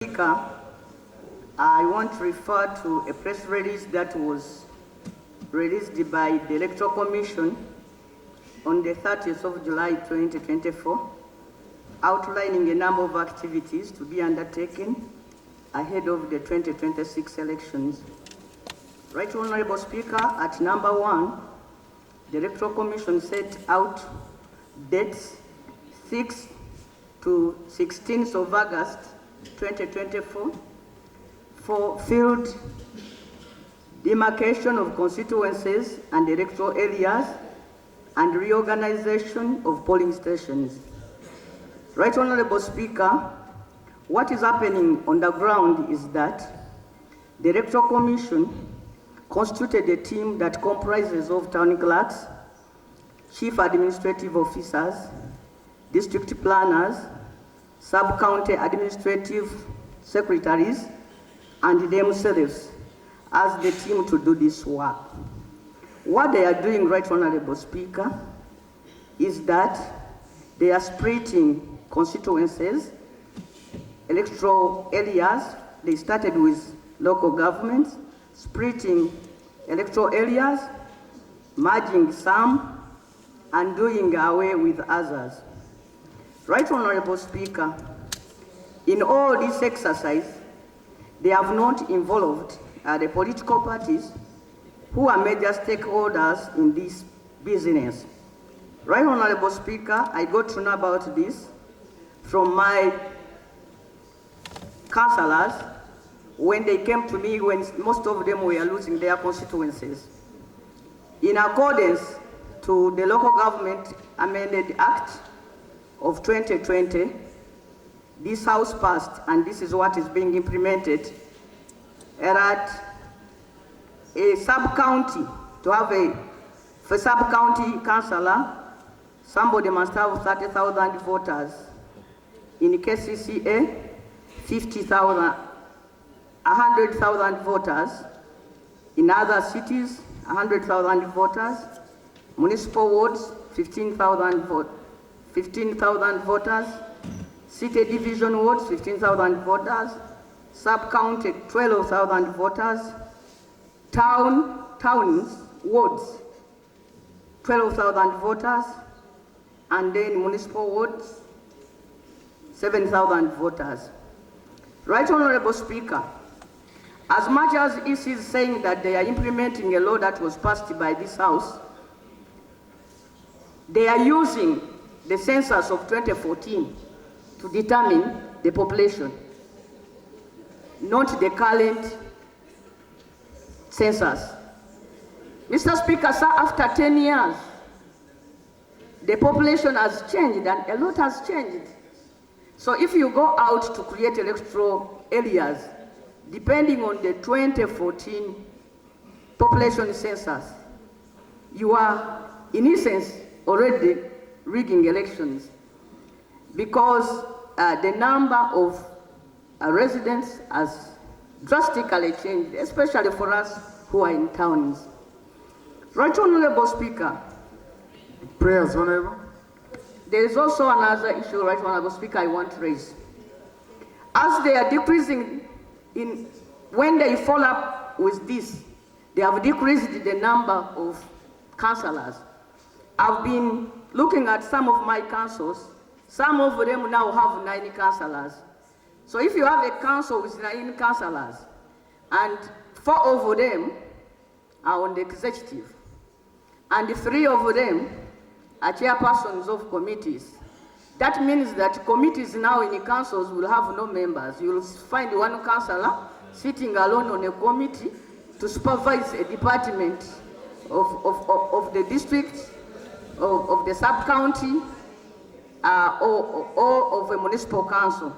Speaker, I want to refer to a press release that was released by the Electoral Commission on the 30th of July 2024, outlining a number of activities to be undertaken ahead of the 2026 elections. Right Honorable Speaker, at number 1, the Electoral Commission set out dates 6 to 16th of August 2024 for field demarcation of constituencies and electoral areas and reorganization of polling stations. Right Honorable Speaker, what is happening on the ground is that the Electoral Commission constituted a team that comprises of town clerks, chief administrative officers, district planners, sub-county administrative secretaries, and themselves as the team to do this work. What they are doing, Right Honorable Speaker, is that they are splitting constituencies, electoral areas. They started with local governments, splitting electoral areas, merging some, and doing away with others. Right Honorable Speaker, in all this exercise, they have not involved the political parties who are major stakeholders in this business. Right Honorable Speaker, I got to know about this from my councillors when they came to me when most of them were losing their constituencies. In accordance to the Local Government Amended Act of 2020, this House passed, and this is what is being implemented, that a sub-county, to have for sub-county councillor, somebody must have 30,000 voters. In KCCA, 50,000, 100,000 voters. In other cities, 100,000 voters. Municipal wards, 15,000 voters. City division wards, 15,000 voters. Sub-county, 12,000 voters. Towns, wards, 12,000 voters. And then municipal wards, 7,000 voters. Right Honorable Speaker, as much as it is saying that they are implementing a law that was passed by this House, they are using the census of 2014 to determine the population, not the current census. Mr. Speaker, sir, after 10 years, the population has changed and a lot has changed. So if you go out to create electoral areas, depending on the 2014 population census, you are, in essence, already rigging elections because the number of residents has drastically changed, especially for us who are in towns. Right Honorable Speaker. Prayers, Honorable. There is also another issue, Right Honorable Speaker, I want to raise. As they are decreasing when they follow up with this, they have decreased the number of councillors. I've been looking at some of my councils. Some of them now have 9 councillors. So if you have a council with 9 councillors, and 4 of them are on the executive, and 3 of them are chairpersons of committees, that means that committees now in the councils will have no members. You will find one councillor sitting alone on a committee to supervise a department of the district, of the sub-county, or of a municipal council.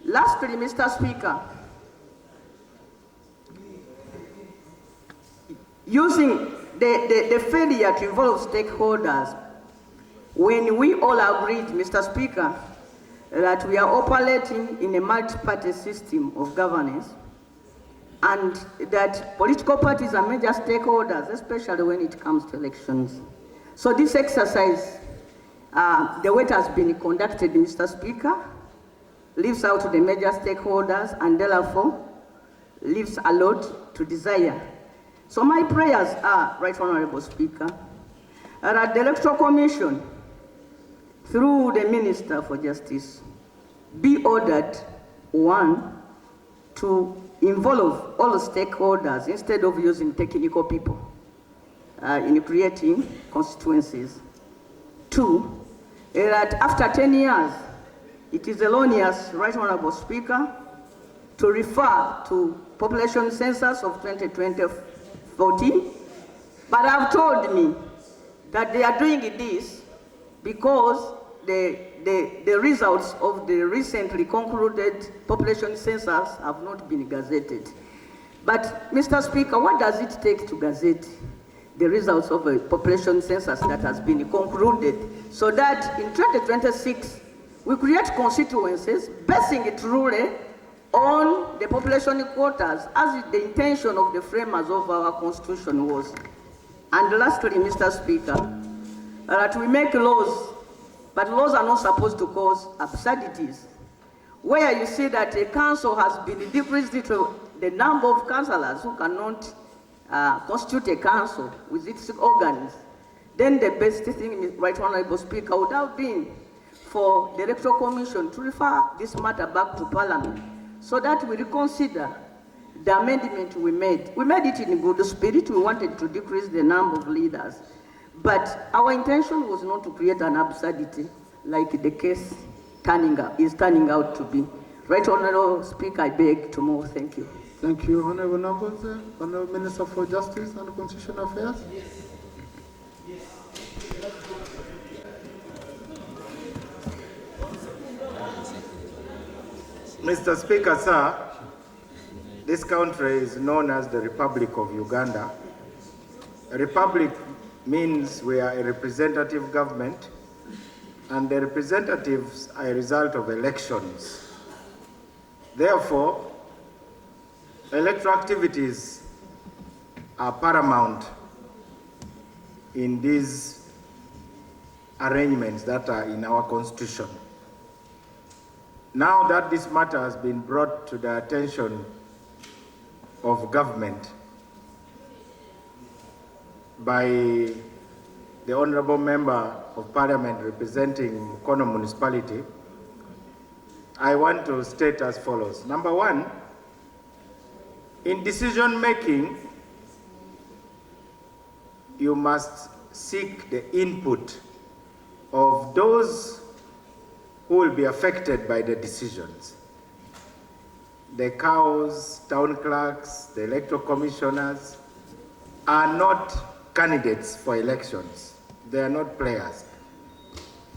Lastly, Mr. Speaker, using the failure to involve stakeholders, when we all agreed, Mr. Speaker, that we are operating in a multi-party system of governance, and that political parties are major stakeholders, especially when it comes to elections. So this exercise, the way it has been conducted, Mr. Speaker, leaves out the major stakeholders and therefore leaves a lot to desire. So my prayers are, Right Honorable Speaker, that the Electoral Commission, through the Minister for Justice, be ordered, one, to involve all the stakeholders instead of using technical people in creating constituencies. Two, that after 10 years, it is erroneous, Right Honorable Speaker, to refer to population census of 2014, but have told me that they are doing this because the results of the recently concluded population census have not been gazetted. But, Mr. Speaker, what does it take to gazette the results of a population census that has been concluded so that in 2026 we create constituencies basing it truly on the population quotas as the intention of the framers of our Constitution was? And lastly, Mr. Speaker, that we make laws, but laws are not supposed to cause absurdities. Where you see that a council has been decreased to the number of councillors who cannot constitute a council with its organs, then the best thing, Right Honorable Speaker, would have been for the Electoral Commission to refer this matter back to Parliament so that we reconsider the amendment we made. We made it in good spirit. We wanted to decrease the number of leaders. But our intention was not to create an absurdity like the case is turning out to be. Right Honorable Speaker, I beg to move. Thank you. Thank you, Honorable Nambooze. Honorable Minister for Justice and Constitutional Affairs. Mr. Speaker, sir, this country is known as the Republic of Uganda. A republic means we are a representative government, and the representatives are a result of elections. Therefore, electoral activities are paramount in these arrangements that are in our Constitution. Now that this matter has been brought to the attention of government by the Honourable Member of Parliament representing Mukono Municipality, I want to state as follows. Number one, in decision making, you must seek the input of those who will be affected by the decisions. The cows, town clerks, the electoral commissioners are not candidates for elections. They are not players.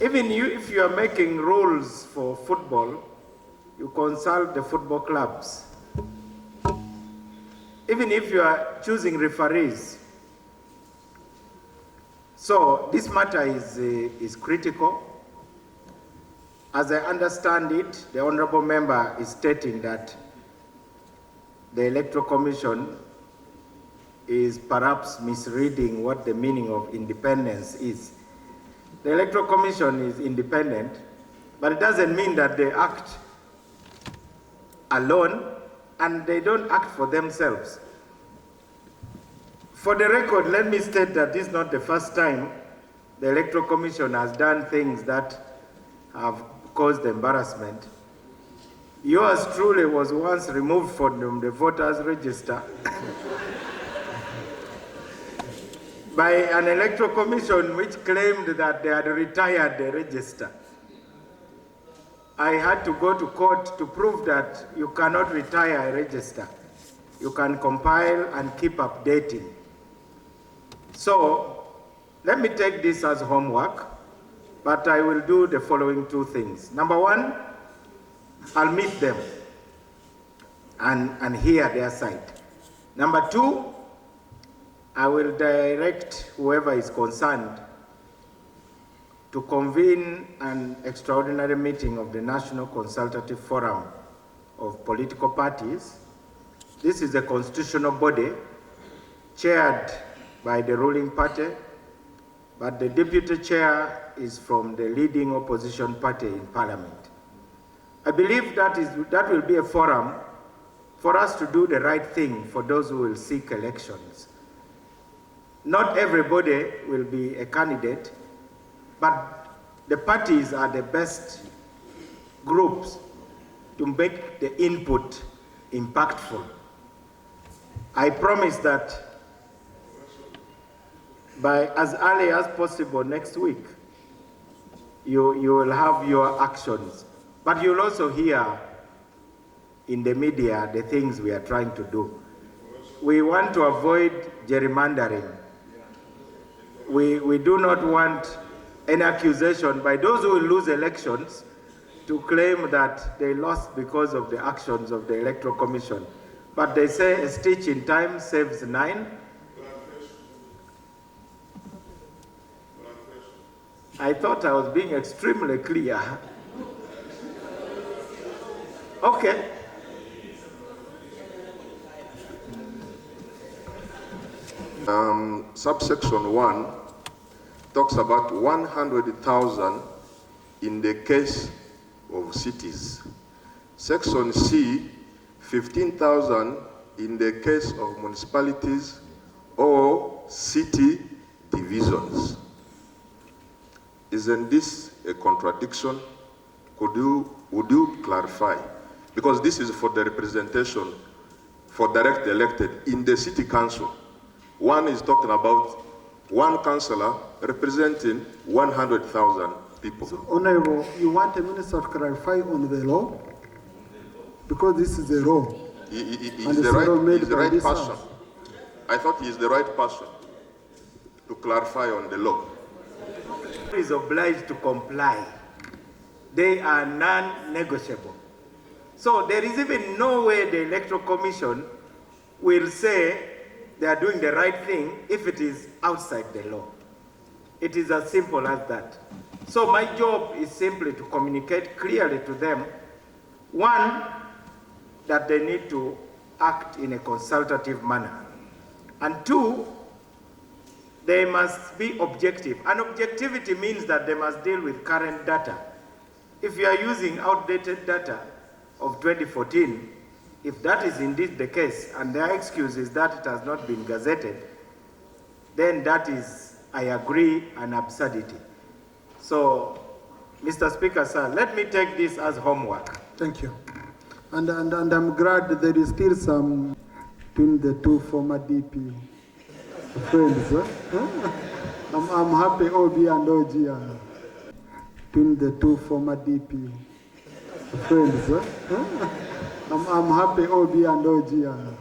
Even you, if you are making rules for football, you consult the football clubs. Even if you are choosing referees. So this matter is critical. As I understand it, the Honourable Member is stating that the Electoral Commission is perhaps misreading what the meaning of independence is. The Electoral Commission is independent, but it doesn't mean that they act alone and they don't act for themselves. For the record, let me state that this is not the first time the Electoral Commission has done things that have caused embarrassment. Yours truly was once removed from the voters' register by an Electoral Commission which claimed that they had retired the register. I had to go to court to prove that you cannot retire a register. You can compile and keep updating. So, let me take this as homework, but I will do the following two things. Number one, I'll meet them and hear their side. Number two, I will direct whoever is concerned to convene an extraordinary meeting of the National Consultative Forum of Political Parties. This is a constitutional body chaired by the ruling party, but the deputy chair is from the leading opposition party in Parliament. I believe that will be a forum for us to do the right thing for those who will seek elections. Not everybody will be a candidate, but the parties are the best groups to make the input impactful. I promise that by as early as possible next week, you will have your actions. But you'll also hear in the media the things we are trying to do. We want to avoid gerrymandering. We do not want an accusation by those who will lose elections to claim that they lost because of the actions of the Electoral Commission. But they say a stitch in time saves 9. I thought I was being extremely clear. Okay. Subsection 1 talks about 100,000 in the case of cities. Section C, 15,000 in the case of municipalities or city divisions. Isn't this a contradiction? Would you clarify? Because this is for the representation for direct elected in the city council. One is talking about one councillor representing 100,000 people. So, Honorable, you want a minister to clarify on the law? Because this is a law. He's the right person. I thought he is the right person to clarify on the law. He is obliged to comply. They are non-negotiable. So there is even no way the Electoral Commission will say they are doing the right thing if it is outside the law. It is as simple as that. So my job is simply to communicate clearly to them, one, that they need to act in a consultative manner, and two, they must be objective. And objectivity means that they must deal with current data. If you are using outdated data of 2014, if that is indeed the case, and their excuse is that it has not been gazetted, then that is, I agree, an absurdity. So, Mr. Speaker, sir, let me take this as homework. Thank you. And I'm glad that there is still some between the two former DP friends. I'm happy OB and OG are between the two former DP friends. I'm happy OB and OG are